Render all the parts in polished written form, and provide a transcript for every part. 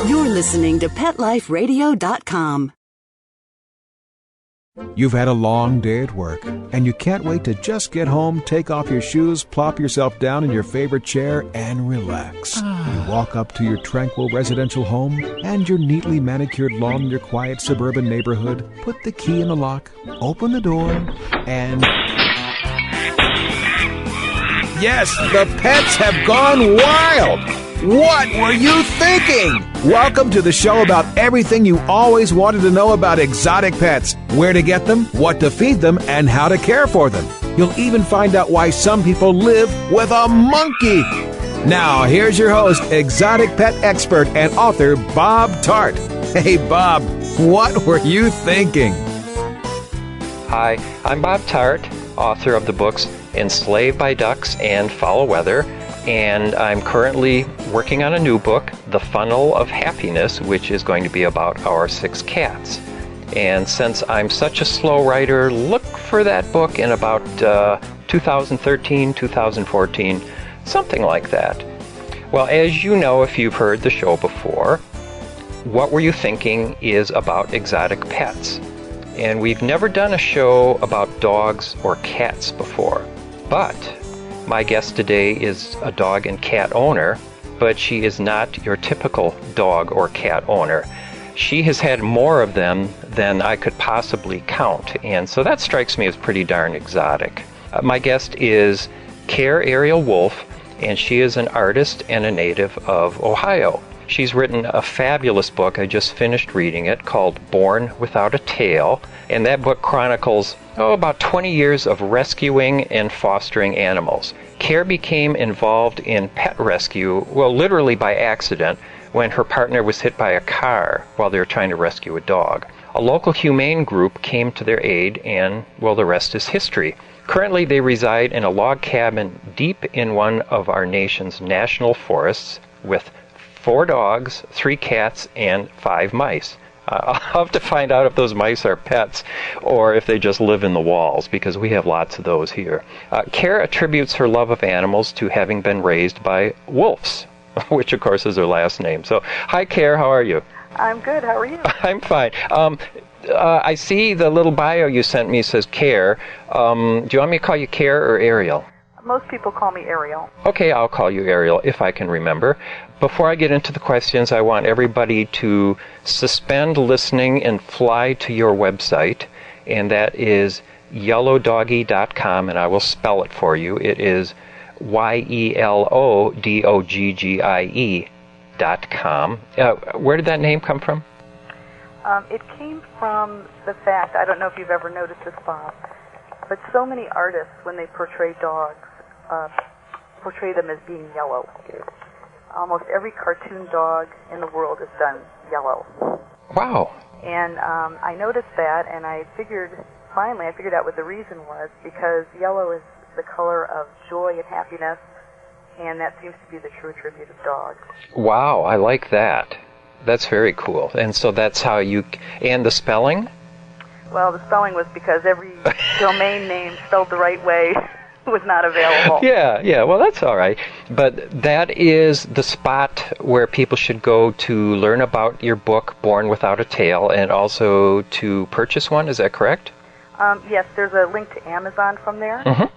You're listening to PetLifeRadio.com. You've had a long day at work, and you can't wait to just get home, take off your shoes, plop yourself down in your favorite chair, and relax. You walk up to your tranquil residential home and your neatly manicured lawn in your quiet suburban neighborhood, put the key in the lock, open the door, and... Yes, the pets have gone wild! What were you thinking? Welcome to the show about everything you always wanted to know about exotic pets. Where to get them, what to feed them, and how to care for them. You'll even find out why some people live with a monkey. Now, here's your host, exotic pet expert and author Bob Tart. Hey, Bob, what were you thinking? Hi, I'm Bob Tart, author of the books Enslaved by Ducks and Foul Weather. And I'm currently working on a new book, The Funnel of Happiness, which is going to be about our 6 cats. And since I'm such a slow writer, look for that book in about 2013, 2014, something like that. Well, as you know, if you've heard the show before, What Were You Thinking is about exotic pets. And we've never done a show about dogs or cats before. But my guest today is a dog and cat owner, but she is not your typical dog or cat owner. She has had more of them than I could possibly count, and so that strikes me as pretty darn exotic. My guest is Cayr Ariel Wulff, and she is an artist and a native of Ohio. She's written a fabulous book, I just finished reading it, called Born Without a Tail, and that book chronicles about 20 years of rescuing and fostering animals. Cayr became involved in pet rescue, well, literally by accident, when her partner was hit by a car while they were trying to rescue a dog. A local humane group came to their aid, and, well, the rest is history. Currently, they reside in a log cabin deep in one of our nation's national forests with 4 dogs, 3 cats, and 5 mice. I'll have to find out if those mice are pets or if they just live in the walls, because we have lots of those here. Cayr attributes her love of animals to having been raised by wolves, which of course is her last name. So, hi Cayr, how are you? I'm good, how are you? I'm fine. I see the little bio you sent me says Cayr. Do you want me to call you Cayr or Ariel? Most people call me Ariel. Okay, I'll call you Ariel if I can remember. Before I get into the questions, I want everybody to suspend listening and fly to your website, and that is yellowdoggy.com, and I will spell it for you. It is YELODOGGIE.com. Where did that name come from? It came from the fact, I don't know if you've ever noticed this, Bob, but so many artists, when they portray dogs, portray them as being yellow. Almost every cartoon dog in the world is done yellow. Wow. And I noticed that, and I figured out what the reason was, because yellow is the color of joy and happiness, and that seems to be the true attribute of dogs. Wow, I like that. That's very cool. And so that's how you... And the spelling? Well, the spelling was because every domain name spelled the right way was not available. Yeah, well, that's all right. But that is the spot where people should go to learn about your book, Born Without a Tail, and also to purchase one. Is that correct? Yes, there's a link to Amazon from there. Mm-hmm.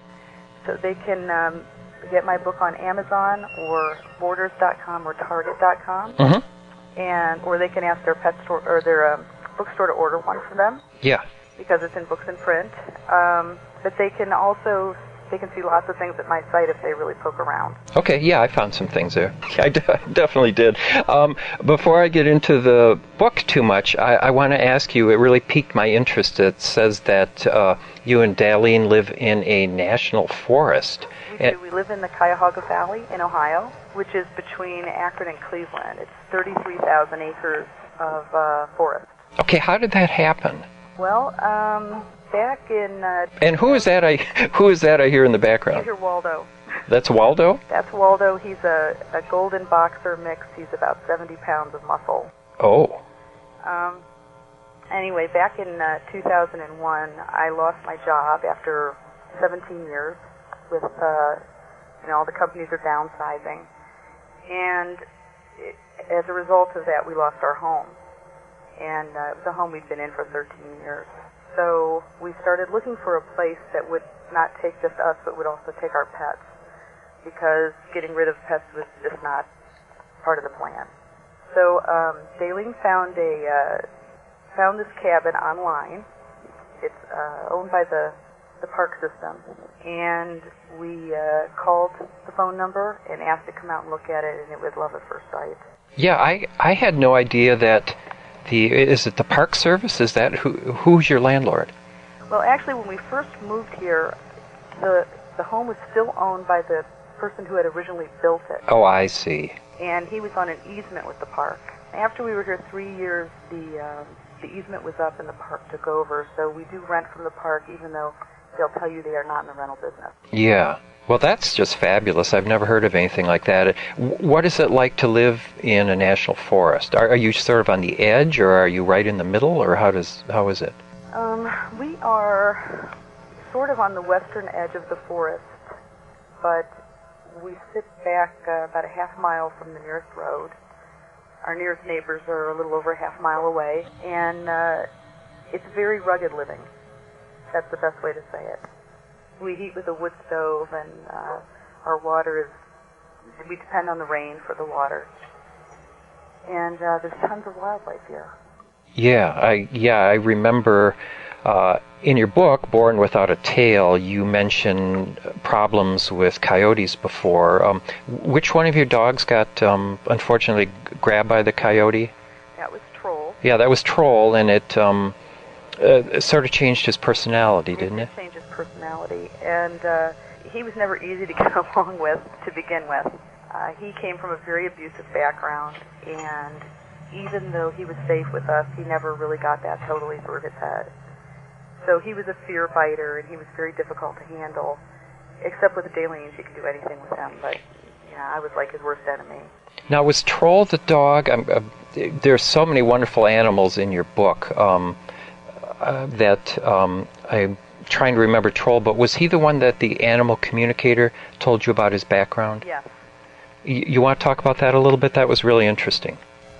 So they can get my book on Amazon or Borders.com or Target.com. Mm-hmm. Or they can ask their pet store or their bookstore to order one for them. Yeah. Because it's in books and print. But they can see lots of things at my site if they really poke around. Okay, yeah, I found some things there. I definitely did. Before I get into the book too much, I want to ask you, it really piqued my interest. It says that you and Darlene live in a national forest. We do. We live in the Cuyahoga Valley in Ohio, which is between Akron and Cleveland. It's 33,000 acres of forest. Okay, how did that happen? Well, back in... and who is that I hear in the background? You hear Waldo. That's Waldo? That's Waldo. He's a golden boxer mix. He's about 70 pounds of muscle. Oh. Anyway, back in 2001, I lost my job after 17 years with, all the companies are downsizing. And as a result of that, we lost our home. And it was a home we'd been in for 13 years. So we started looking for a place that would not take just us, but would also take our pets, because getting rid of pets was just not part of the plan. So Daleen found this cabin online. It's owned by the park system, and we called the phone number and asked to come out and look at it, and it was love at first sight. Yeah, I had no idea that is it the Park Service? Is that who's your landlord? Well, actually, when we first moved here, the home was still owned by the person who had originally built it. Oh, I see. And he was on an easement with the park. After we were here 3 years, the easement was up and the park took over. So we do rent from the park, even though they'll tell you they are not in the rental business. Yeah. Well, that's just fabulous. I've never heard of anything like that. What is it like to live in a national forest? Are you sort of on the edge, or are you right in the middle, or how is it? We are sort of on the western edge of the forest, but we sit back about a half mile from the nearest road. Our nearest neighbors are a little over a half mile away, and it's very rugged living. That's the best way to say it. We heat with a wood stove, and our water we depend on the rain for the water. And there's tons of wildlife here. Yeah, I remember in your book, Born Without a Tail, you mentioned problems with coyotes before. Which one of your dogs got unfortunately grabbed by the coyote? That was Troll. Yeah, that was Troll, and it sort of changed his personality, didn't it? It changed his personality, and he was never easy to get along with to begin with. He came from a very abusive background, and even though he was safe with us, he never really got that totally through his head. So he was a fear biter, and he was very difficult to handle. Except with Daleen, she could do anything with him, but yeah, I was like his worst enemy. Now, was Troll the dog? There's so many wonderful animals in your book that I'm trying to remember Troll, but was he the one that the animal communicator told you about his background? Yes. You want to talk about that a little bit? That was really interesting.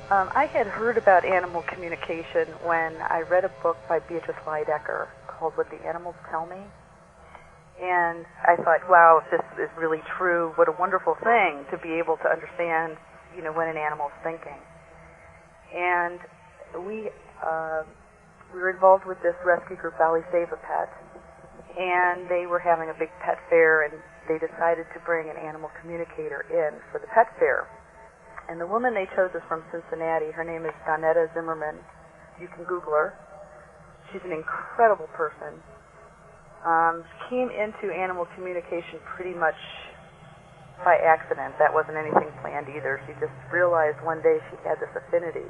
I had heard about animal communication when I read a book by Beatrice Leidecker called What the Animals Tell Me. And I thought, wow, if this is really true, what a wonderful thing to be able to understand, when an animal's thinking. And we were involved with this rescue group, Valley Save a Pet, and they were having a big pet fair, and they decided to bring an animal communicator in for the pet fair. And the woman they chose is from Cincinnati. Her name is Donetta Zimmerman. You can Google her. She's an incredible person. She came into animal communication pretty much by accident. That wasn't anything planned either. She just realized one day she had this affinity.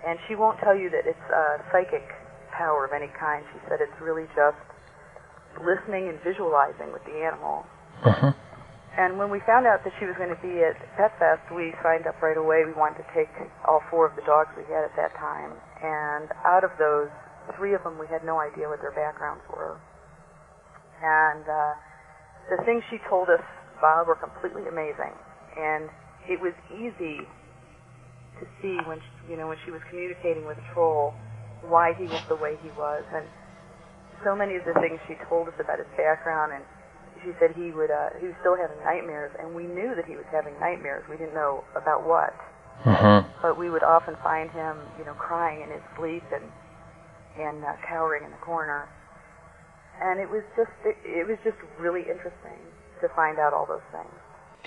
And she won't tell you that it's psychic power of any kind. She said it's really just listening and visualizing with the animal. Uh-huh. And when we found out that she was going to be at Pet Fest, we signed up right away. We wanted to take all 4 of the dogs we had at that time. And out of those, 3 of them, we had no idea what their backgrounds were. And the things she told us, Bob, were completely amazing. And it was easy to see when she was communicating with Troll why he was the way he was. And so many of the things she told us about his background, and she said he was still having nightmares, and we knew that he was having nightmares. We didn't know about what. Uh-huh. But we would often find him, crying in his sleep and cowering in the corner. And it was just really interesting to find out all those things.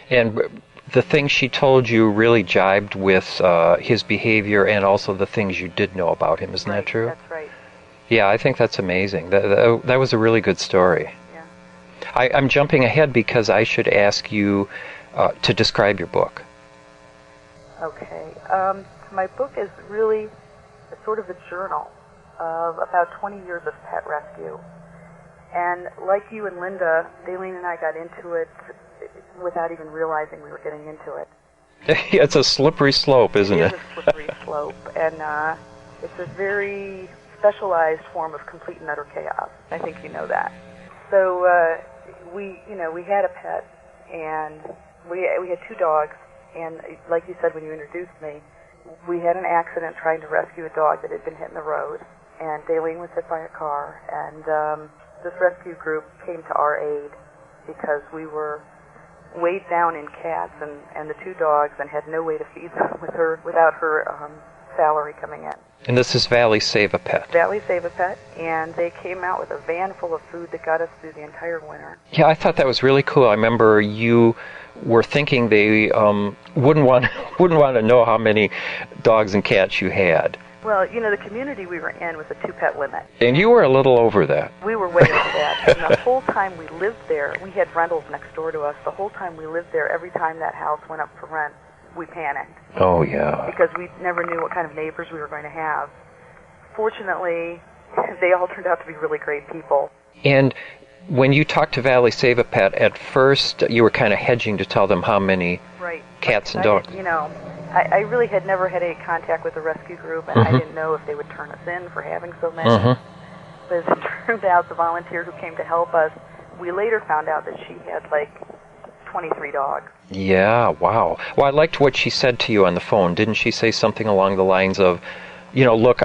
And the things she told you really jibed with his behavior and also the things you did know about him. Isn't that true? That's right. Yeah, I think that's amazing. That was a really good story. Yeah. I'm jumping ahead because I should ask you to describe your book. Okay. My book is really sort of a journal of about 20 years of pet rescue. And like you and Linda, Daleen and I got into it without even realizing we were getting into it. It's a slippery slope, isn't it? It is a slippery slope, and it's a very specialized form of complete and utter chaos. I think you know that. So we had a pet, and we had 2 dogs, And like you said when you introduced me, we had an accident trying to rescue a dog that had been hit in the road, and Daleen was hit by a car, and this rescue group came to our aid because we were weighed down in cats and the two dogs and had no way to feed them without her salary coming in. And this is Valley Save a Pet. Valley Save a Pet, and they came out with a van full of food that got us through the entire winter. Yeah, I thought that was really cool. I remember you were thinking they wouldn't want to know how many dogs and cats you had. Well, the community we were in was a 2-pet limit. And you were a little over that. We were way over that. And the whole time we lived there, we had rentals next door to us. The whole time we lived there, every time that house went up for rent, we panicked. Oh, yeah. Because we never knew what kind of neighbors we were going to have. Fortunately, they all turned out to be really great people. And when you talked to Valley Save a Pet, at first you were kind of hedging to tell them how many cats and dogs. I really had never had any contact with the rescue group, and I didn't know if they would turn us in for having so many. But as it turned out, the volunteer who came to help us, we later found out that she had 23 dogs. Yeah, wow. Well, I liked what she said to you on the phone. Didn't she say something along the lines of, look,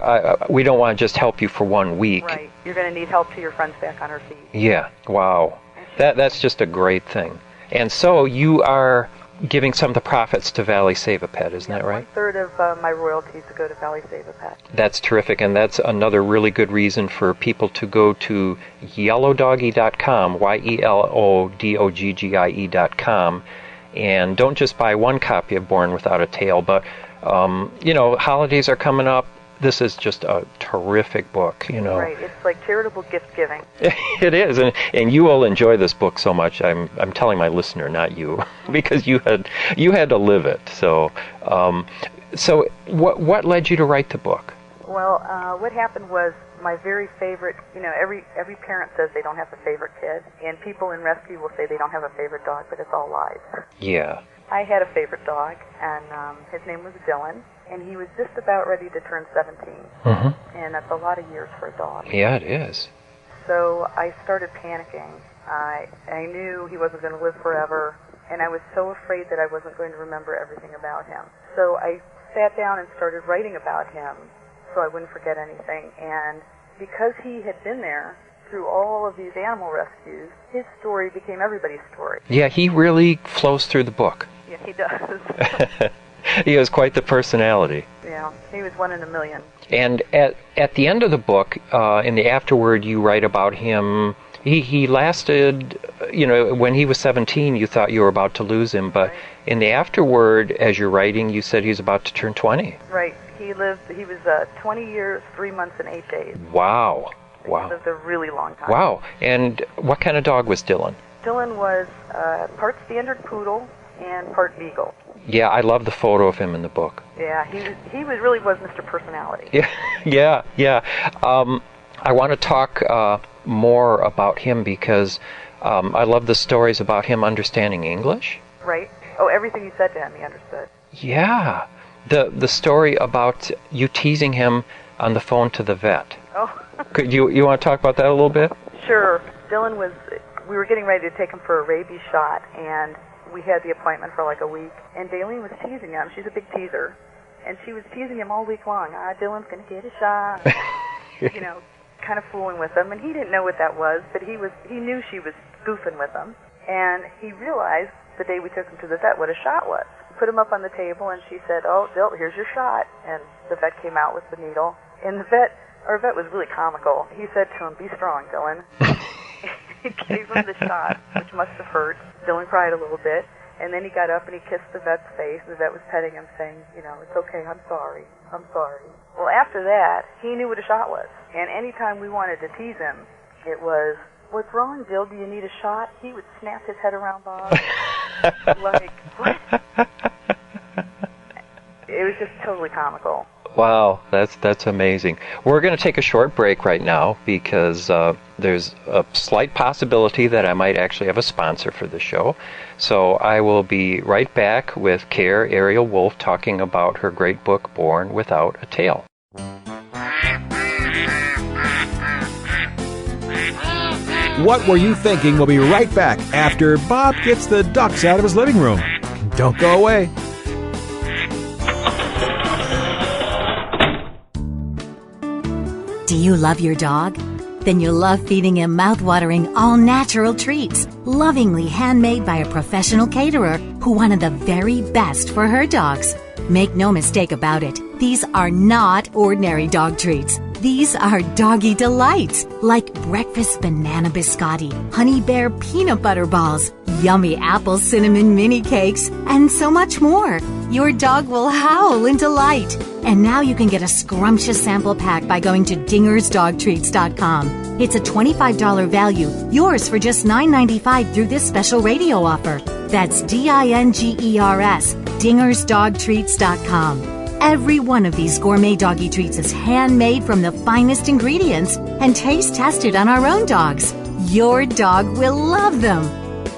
we don't want to just help you for 1 week. Right. You're going to need help till your friend's back on her feet. Yeah, wow. That's just a great thing. And so you are giving some of the profits to Valley Save a Pet, isn't that right? 1/3 of my royalties go to Valley Save a Pet. That's terrific, and that's another really good reason for people to go to yellowdoggy.com, YELODOGGIE.com, and don't just buy one copy of Born Without a Tail, but, holidays are coming up. This is just a terrific book, Right, it's like charitable gift giving. It is, and you will enjoy this book so much. I'm telling my listener, not you, because you had to live it. So, what led you to write the book? Well, what happened was my very favorite. Every parent says they don't have a favorite kid, and people in rescue will say they don't have a favorite dog, but it's all lies. Yeah. I had a favorite dog, and his name was Dylan. And he was just about ready to turn 17. And that's a lot of years for a dog. Yeah, it is. So I started panicking. I knew he wasn't going to live forever, and I was so afraid that I wasn't going to remember everything about him. So I sat down and started writing about him so I wouldn't forget anything. And because he had been there through all of these animal rescues, his story became everybody's story. Yeah, he really flows through the book. Yeah, he does. He has quite the personality. Yeah, he was 1 in a million. And at the end of the book, in the afterword, you write about him. He lasted, when he was 17, you thought you were about to lose him. But in the afterword, as you're writing, you said he was about to turn 20. Right. He was 20 years, 3 months, and 8 days. Wow. He lived a really long time. Wow. And what kind of dog was Dylan? Dylan was part standard poodle and part beagle. Yeah, I love the photo of him in the book. Yeah, he really was Mr. Personality. Yeah. I want to talk more about him because I love the stories about him understanding English. Right. Oh, everything you said to him, he understood. Yeah. The story about you teasing him on the phone to the vet. Oh. Could you want to talk about that a little bit? Sure. We were getting ready to take him for a rabies shot, and we had the appointment for a week, and Daleen was teasing him. She's a big teaser, and she was teasing him all week long. Dylan's going to get a shot, kind of fooling with him, and he didn't know what that was, but he knew she was goofing with him, and he realized the day we took him to the vet what a shot was. Put him up on the table, and she said, "Oh, Dill, here's your shot," and the vet came out with the needle, and our vet was really comical. He said to him, "Be strong, Dylan." He gave him the shot, which must have hurt. Dylan cried a little bit, and then he got up and he kissed the vet's face. The vet was petting him, saying, "It's okay, I'm sorry. Well, after that, he knew what a shot was. And anytime we wanted to tease him, it was, "What's wrong, Dill? Do you need a shot?" He would snap his head around Bob. What? It was just totally comical. Wow, that's amazing. We're going to take a short break right now because there's a slight possibility that I might actually have a sponsor for the show. So I will be right back with Cayr Ariel Wulff talking about her great book, Born Without a Tail. What Were You Thinking? We'll be right back after Bob gets the ducks out of his living room. Don't go away. Do you love your dog? Then you'll love feeding him mouth-watering, all-natural treats, lovingly handmade by a professional caterer who wanted the very best for her dogs. Make no mistake about it, these are not ordinary dog treats. These are doggy delights, like breakfast banana biscotti, honey bear peanut butter balls, yummy apple cinnamon mini cakes, and so much more. Your dog will howl in delight. And now you can get a scrumptious sample pack by going to dingersdogtreats.com. It's a $25 value, yours for just $9.95 through this special radio offer. That's DINGERS, dingersdogtreats.com. Every one of these gourmet doggy treats is handmade from the finest ingredients and taste tested on our own dogs. Your dog will love them.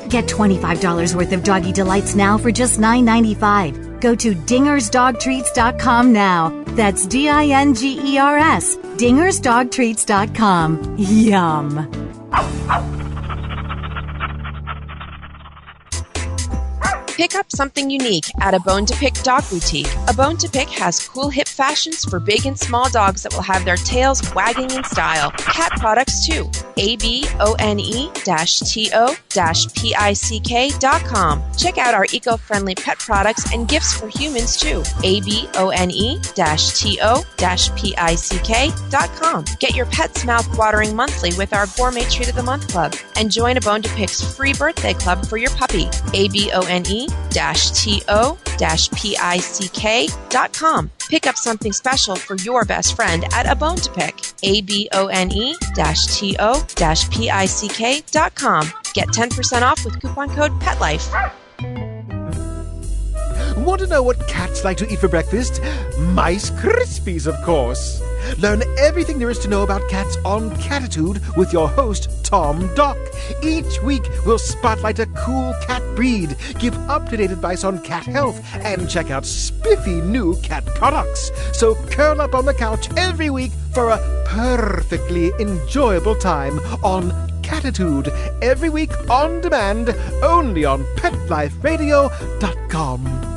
Get $25 worth of doggy delights now for just $9.95. Go to dingersdogtreats.com now. That's DINGERS, dingersdogtreats.com. Yum. Pick up something unique at A Bone to Pick Dog Boutique. A Bone to Pick has cool hip fashions for big and small dogs that will have their tails wagging in style. Cat products too. ABONE-TO-PICK.com. Check out our eco-friendly pet products and gifts for humans too. ABONE-TO-PICK.com. Get your pet's mouth watering monthly with our Gourmet Treat of the Month Club and join A Bone to Pick's free birthday club for your puppy. ABONE-TO-PICK.com. Pick up something special for your best friend at A Bone to Pick. ABONE-TO-PICK.com. Get 10% off with coupon code PETLIFE. Want to know what cats like to eat for breakfast? Mice Krispies, of course. Learn everything there is to know about cats on Catitude with your host, Tom Dock. Each week, we'll spotlight a cool cat breed, give up-to-date advice on cat health, and check out spiffy new cat products. So curl up on the couch every week for a perfectly enjoyable time on Catitude. Every week on demand, only on PetLifeRadio.com.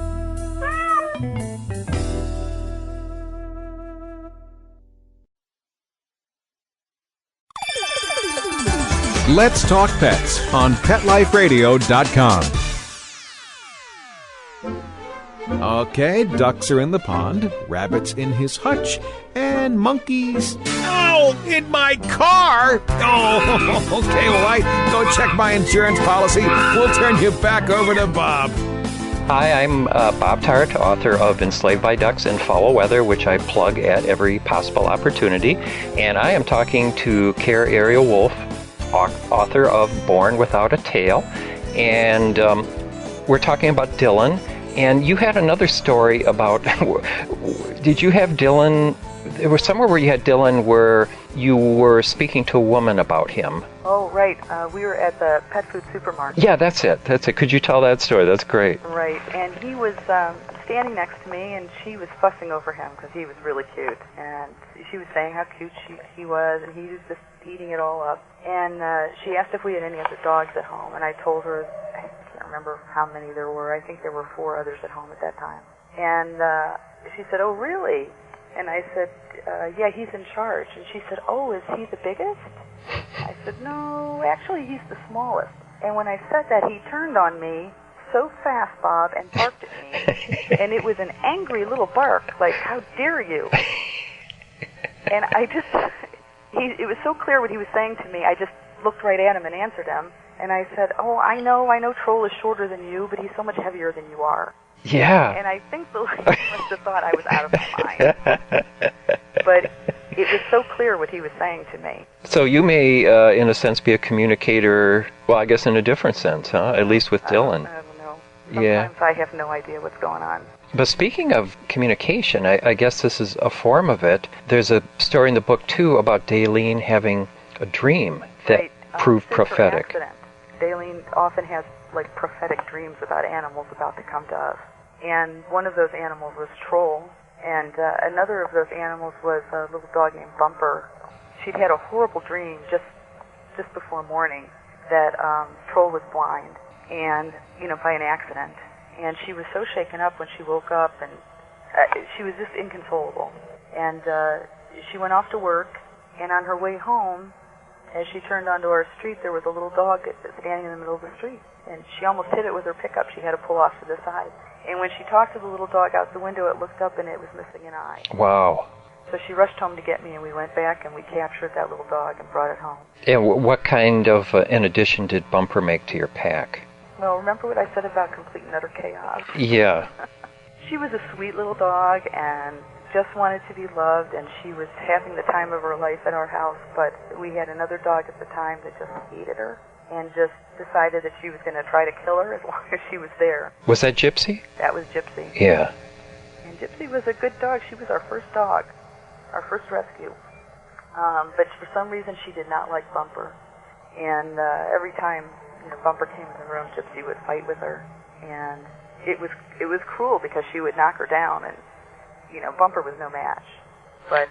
Let's Talk Pets on PetLifeRadio.com. Okay, ducks are in the pond, rabbits in his hutch, and monkeys... Ow! In my car! Oh, okay, well, I go check my insurance policy. We'll turn you back over to Bob. Hi, I'm Bob Tart, author of Enslaved by Ducks in Foul Weather, which I plug at every possible opportunity. And I am talking to Cayr Ariel Wulff, author of Born Without a Tail. And we're talking about Dylan. And you had another story about, did you have Dylan, there was somewhere where you had Dylan where you were speaking to a woman about him. Oh, right. We were at the pet food supermarket. Yeah, that's it. Could you tell that story? That's great. Right. And he was standing next to me, and she was fussing over him because he was really cute. And she was saying how cute he was, and he was just eating it all up. And she asked if we had any other dogs at home, and I told her, I can't remember how many there were. I think there were 4 others at home at that time. And she said, "Oh, really?" And I said, "Yeah, he's in charge." And she said, "Oh, is he the biggest?" I said, "No, actually, he's the smallest." And when I said that, he turned on me so fast, Bob, and barked at me. And it was an angry little bark, like, "How dare you?" And I just, it was so clear what he was saying to me, I just looked right at him and answered him. And I said, "Oh, I know Troll is shorter than you, but he's so much heavier than you are." Yeah. And I think the lady must have thought I was out of my mind. But it was so clear what he was saying to me. So you may, in a sense, be a communicator, well, I guess in a different sense, huh? At least with Dylan. I don't know. Sometimes I have no idea what's going on. But speaking of communication, I guess this is a form of it. There's a story in the book, too, about Daleen having a dream that proved prophetic. Daleen often has, like, prophetic dreams about animals about to come to us. And one of those animals was Troll, and another of those animals was a little dog named Bumper. She'd had a horrible dream just before morning that Troll was blind, and, by an accident. And she was so shaken up when she woke up, and she was just inconsolable. And she went off to work, And on her way home, as she turned onto our street, there was a little dog standing in the middle of the street. And she almost hit it with her pickup. She had to pull off to the side. And when she talked to the little dog out the window, it looked up and it was missing an eye. Wow. So she rushed home to get me, and we went back and we captured that little dog and brought it home. And what kind of an addition did Bumper make to your pack? Well, remember what I said about complete and utter chaos? Yeah. She was a sweet little dog and just wanted to be loved, and she was having the time of her life at our house, but we had another dog at the time that just hated her and just decided that she was going to try to kill her as long as she was there. Was that Gypsy? That was Gypsy. Yeah. And Gypsy was a good dog. She was our first dog, our first rescue. But for some reason, she did not like Bumper. And every time Bumper came in the room, Gypsy would fight with her. And it was cruel because she would knock her down, and Bumper was no match. But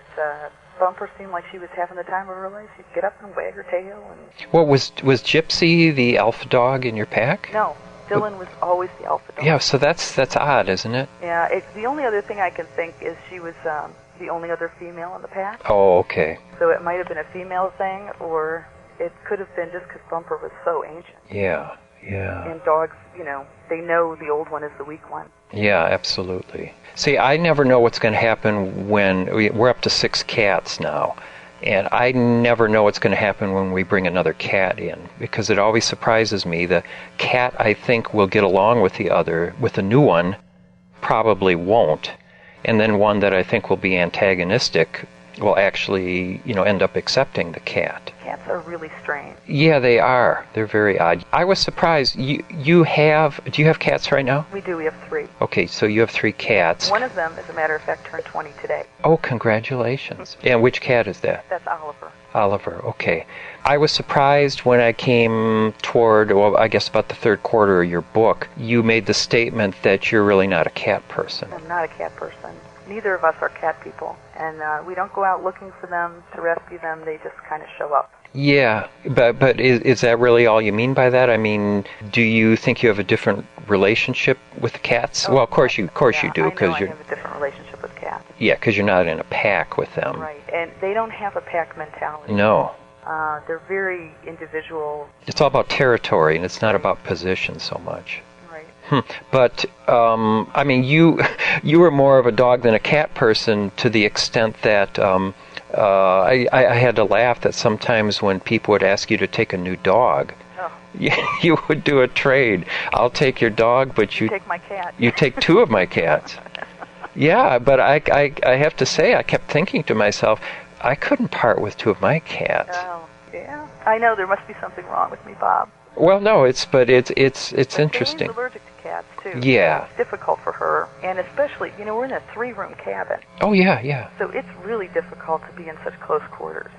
Bumper seemed like she was having the time of her life. She'd get up and wag her tail. And What was Gypsy the alpha dog in your pack? No, Dylan was always the alpha dog. Yeah, so that's odd, isn't it? Yeah, the only other thing I can think is she was the only other female in the pack. Oh, okay. So it might have been a female thing, or it could have been just because Bumper was so ancient. Yeah. And dogs, they know the old one is the weak one. Yeah, absolutely. See, I never know what's going to happen when we're up to 6 cats now, and I never know what's going to happen when we bring another cat in, because it always surprises me. The cat, I think, will get along with the new one, probably won't, and then one that I think will be antagonistic will actually, end up accepting the cat. Cats are really strange. Yeah, they are. They're very odd. I was surprised. Do you have cats right now? We do. We have 3. Okay, so you have 3 cats. One of them, as a matter of fact, turned 20 today. Oh, congratulations. And which cat is that? That's Oliver. Oliver, okay. I was surprised when I came toward, I guess about the 3rd quarter of your book, you made the statement that you're really not a cat person. I'm not a cat person. Neither of us are cat people, and we don't go out looking for them to rescue them. They just kind of show up. Yeah, but is that really all you mean by that? I mean, do you think you have a different relationship with cats? Well, of course you do, because I have a different relationship with cats. Yeah, because you're not in a pack with them. Right, and they don't have a pack mentality. No. They're very individual. It's all about territory, and it's not about position so much. Right. But I mean, you were more of a dog than a cat person, to the extent that I had to laugh that sometimes when people would ask you to take a new dog, you would do a trade. I'll take your dog, but you take my cat. You take 2 of my cats. Yeah, but I have to say, I kept thinking to myself, I couldn't part with 2 of my cats. Oh, yeah. I know there must be something wrong with me, Bob. Well, no, it's but interesting. Jane's allergic to cats too. Yeah. So it's difficult for her, and especially, we're in a 3-room cabin. Oh, yeah. So it's really difficult to be in such close quarters.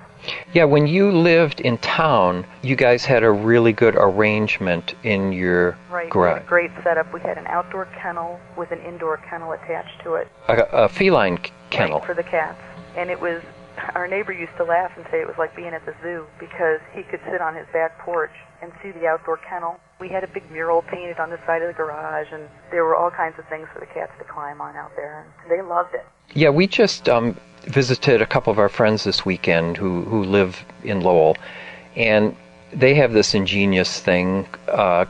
Yeah, when you lived in town, you guys had a really good arrangement in your garage. We had a great setup. We had an outdoor kennel with an indoor kennel attached to it. A feline kennel. Right, for the cats. And it was, our neighbor used to laugh and say it was like being at the zoo, because he could sit on his back porch and see the outdoor kennel. We had a big mural painted on the side of the garage, and there were all kinds of things for the cats to climb on out there, and they loved it. Yeah, we just visited a couple of our friends this weekend who live in Lowell, and they have this ingenious thing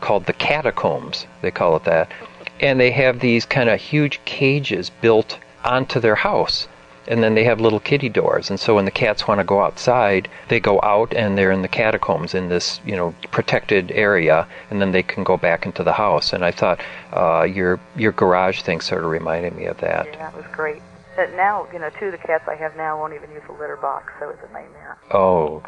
called the catacombs, they call it that, and they have these kind of huge cages built onto their house. And then they have little kitty doors, and so when the cats want to go outside, they go out and they're in the catacombs in this, protected area, and then they can go back into the house. And I thought your garage thing sort of reminded me of that. Yeah, that was great. But now, 2 of the cats I have now won't even use a litter box, so it's a nightmare. Oh,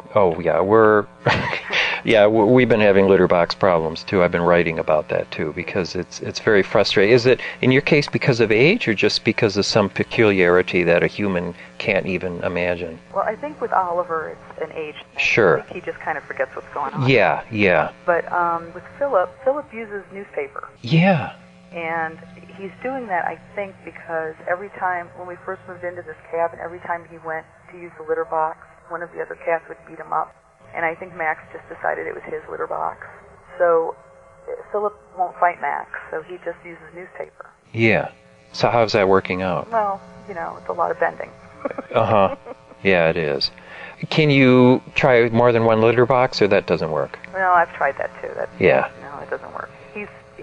yeah, we've been having litter box problems too. I've been writing about that too, because it's very frustrating. Is it, in your case, because of age, or just because of some peculiarity that a human can't even imagine? Well, I think with Oliver, it's an age thing. Sure. I think he just kind of forgets what's going on. Yeah. But with Philip uses newspaper. Yeah. And he's doing that, I think, because every time, when we first moved into this cabin, every time he went to use the litter box, one of the other cats would beat him up. And I think Max just decided it was his litter box. So Philip won't fight Max, so he just uses newspaper. Yeah. So how's that working out? Well, it's a lot of bending. Uh-huh. Yeah, it is. Can you try more than one litter box, or that doesn't work? Well, I've tried that too. Yeah. No, it doesn't work.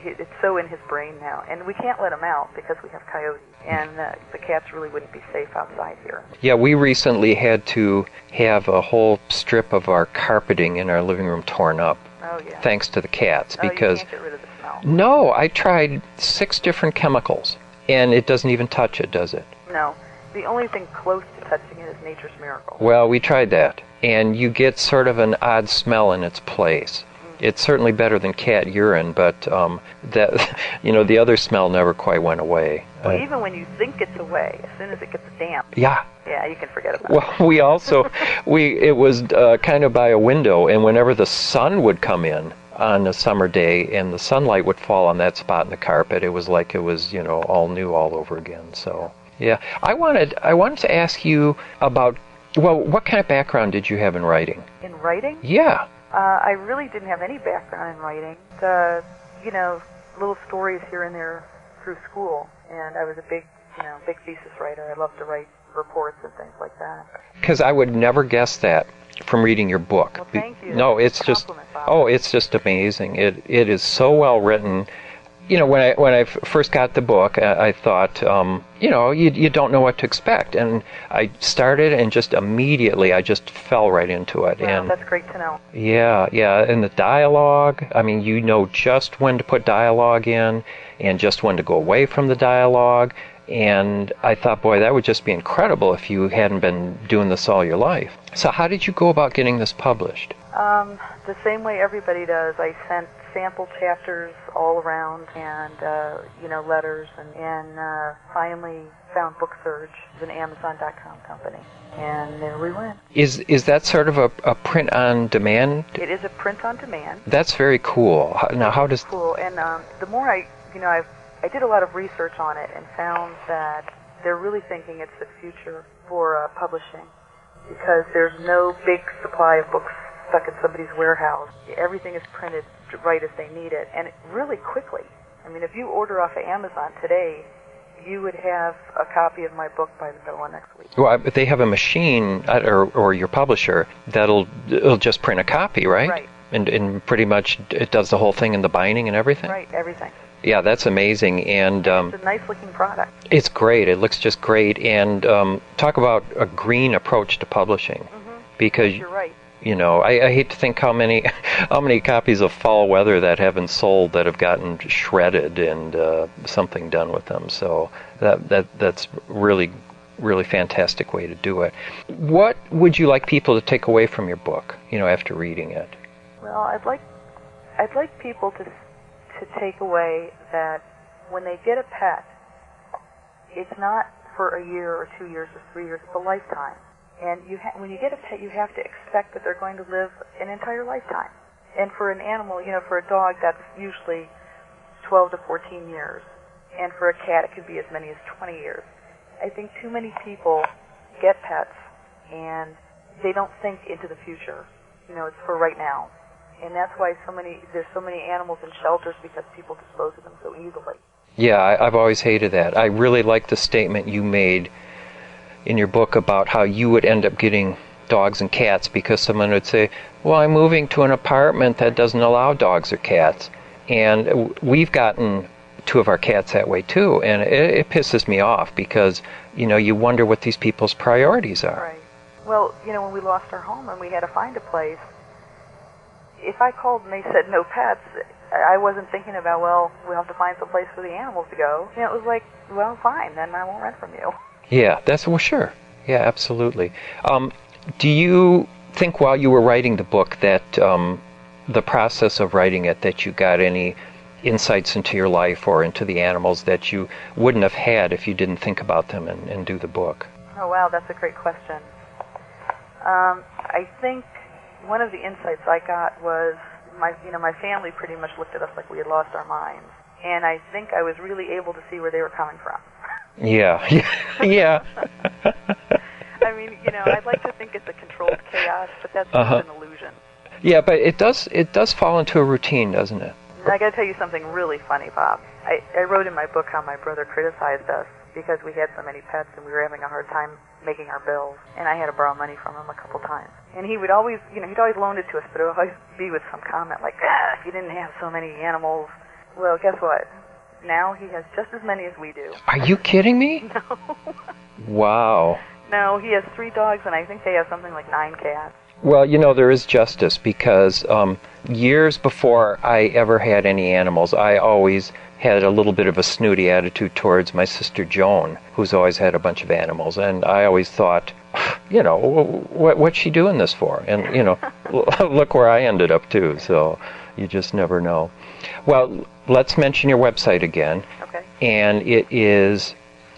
It's so in his brain now, and we can't let him out because we have coyotes, and the cats really wouldn't be safe outside here. Yeah, we recently had to have a whole strip of our carpeting in our living room torn up. Oh, yeah. Thanks to the cats, You because can't get rid of the smell. no, I tried 6 different chemicals, and it doesn't even touch it, does it? No. The only thing close to touching it is Nature's Miracle. Well, we tried that, and you get sort of an odd smell in its place. It's certainly better than cat urine, but that the other smell never quite went away. Well, even when you think it's away, as soon as it gets damp, yeah, you can forget about it. Well, we also it was kind of by a window, and whenever the sun would come in on a summer day and the sunlight would fall on that spot in the carpet, it was like it was all new all over again. So yeah, I wanted to ask you about, well, what kind of background did you have in writing? In writing? Yeah. I really didn't have any background in writing. Little stories here and there through school, and I was a big thesis writer. I loved to write reports and things like that. Because I would never guess that from reading your book. Well, thank you. No, it's just it's just amazing. It is so well written. When I first got the book, I thought, you don't know what to expect, and I started, and just immediately I just fell right into it. Wow, and that's great to know. Yeah, and the dialogue. I mean, you know just when to put dialogue in, and just when to go away from the dialogue. And I thought, boy, that would just be incredible if you hadn't been doing this all your life. So how did you go about getting this published? The same way everybody does. I sent sample chapters all around, and letters, and finally found BookSurge, an Amazon.com company, and there we went. Is that sort of a print on demand? It is a print on demand. That's very cool. Now, how does cool? And the more I did a lot of research on it and found that they're really thinking it's the future for publishing, because there's no big supply of books stuck in somebody's warehouse. Everything is printed right as they need it, and really quickly. I mean, if you order off of Amazon today, you would have a copy of my book by the middle of next week. Well, but they have a machine, or your publisher, it'll just print a copy, right? Right. And pretty much it does the whole thing in the binding and everything? Right, everything. Yeah, that's amazing. And it's a nice-looking product. It's great. It looks just great. And talk about a green approach to publishing. Mm-hmm. Because you're right. I hate to think how many copies of Fall Weather that haven't sold that have gotten shredded and something done with them. So that's really, really fantastic way to do it. What would you like people to take away from your book, after reading it? Well, I'd like people to take away that when they get a pet, it's not for a year or 2 years or 3 years, it's a lifetime. And when you get a pet, you have to expect that they're going to live an entire lifetime. And for an animal, for a dog, that's usually 12 to 14 years. And for a cat, it could be as many as 20 years. I think too many people get pets, and they don't think into the future. It's for right now. And that's why there's so many animals in shelters, because people dispose of them so easily. Yeah, I've always hated that. I really like the statement you made in your book about how you would end up getting dogs and cats because someone would say, well, I'm moving to an apartment that doesn't allow dogs or cats. And we've gotten 2 of our cats that way too, and it pisses me off because, you wonder what these people's priorities are. Right. Well, when we lost our home and we had to find a place, if I called and they said no pets, I wasn't thinking about, well, we'll have to find some place for the animals to go. It was like, well, fine, then I won't rent from you. Yeah, sure. Yeah, absolutely. Do you think while you were writing the book that the process of writing it, that you got any insights into your life or into the animals that you wouldn't have had if you didn't think about them and do the book? Oh, wow, that's a great question. I think one of the insights I got was my family pretty much looked at us like we had lost our minds. And I think I was really able to see where they were coming from. Yeah. Yeah. I mean, I'd like to think it's a controlled chaos, but that's just an illusion. Yeah, but it does fall into a routine, doesn't it? I got to tell you something really funny, Bob. I wrote in my book how my brother criticized us because we had so many pets and we were having a hard time making our bills. And I had to borrow money from him a couple times. And he would always, he'd always loan it to us, but it would always be with some comment like, if you didn't have so many animals. Well, guess what? Now he has just as many as we do. Are you kidding me? No. Wow. No, he has 3 dogs, and I think they have something like 9 cats. Well, there is justice because years before I ever had any animals, I always had a little bit of a snooty attitude towards my sister Joan, who's always had a bunch of animals. And I always thought, what's she doing this for? And, look where I ended up, too. So you just never know. Well, let's mention your website again. Okay. And it is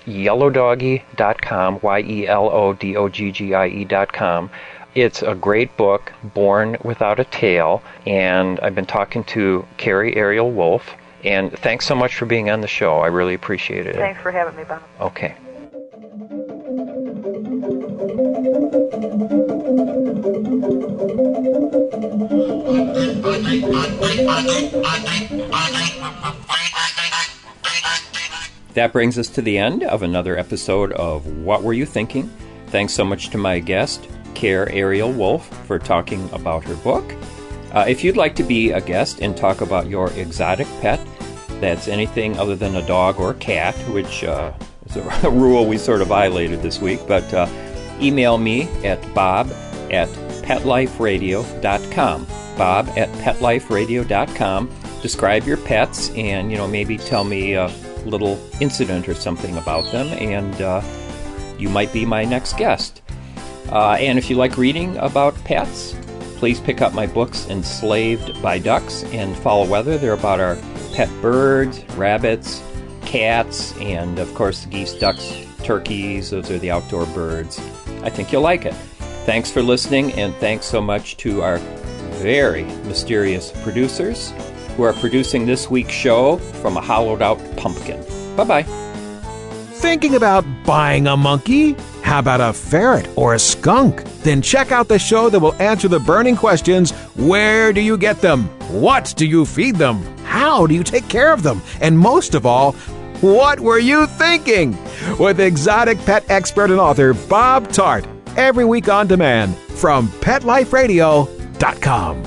yellowdoggie.com, YELODOGGIE.com. It's a great book, Born Without a Tail, and I've been talking to Cayr Ariel Wulff, and thanks so much for being on the show. I really appreciate it. Thanks for having me, Bob. Okay. That brings us to the end of another episode of What Were You Thinking? Thanks so much to my guest, Cayr Ariel Wulff, for talking about her book. If you'd like to be a guest and talk about your exotic pet, that's anything other than a dog or a cat, which is a rule we sort of violated this week, but email me at bob@petliferadio.com. bob@petliferadio.com. Describe your pets and, maybe tell me a little incident or something about them, and you might be my next guest. And if you like reading about pets, please pick up my books, Enslaved by Ducks and Foul Weather. They're about our pet birds, rabbits, cats, and of course geese, ducks, turkeys. Those are the outdoor birds. I think you'll like it. Thanks for listening, and thanks so much to our very mysterious producers who are producing this week's show from a hollowed-out pumpkin. Bye-bye. Thinking about buying a monkey? How about a ferret or a skunk? Then check out the show that will answer the burning questions. Where do you get them? What do you feed them? How do you take care of them? And most of all, what were you thinking? With exotic pet expert and author Bob Tart. Every week on demand from PetLifeRadio.com.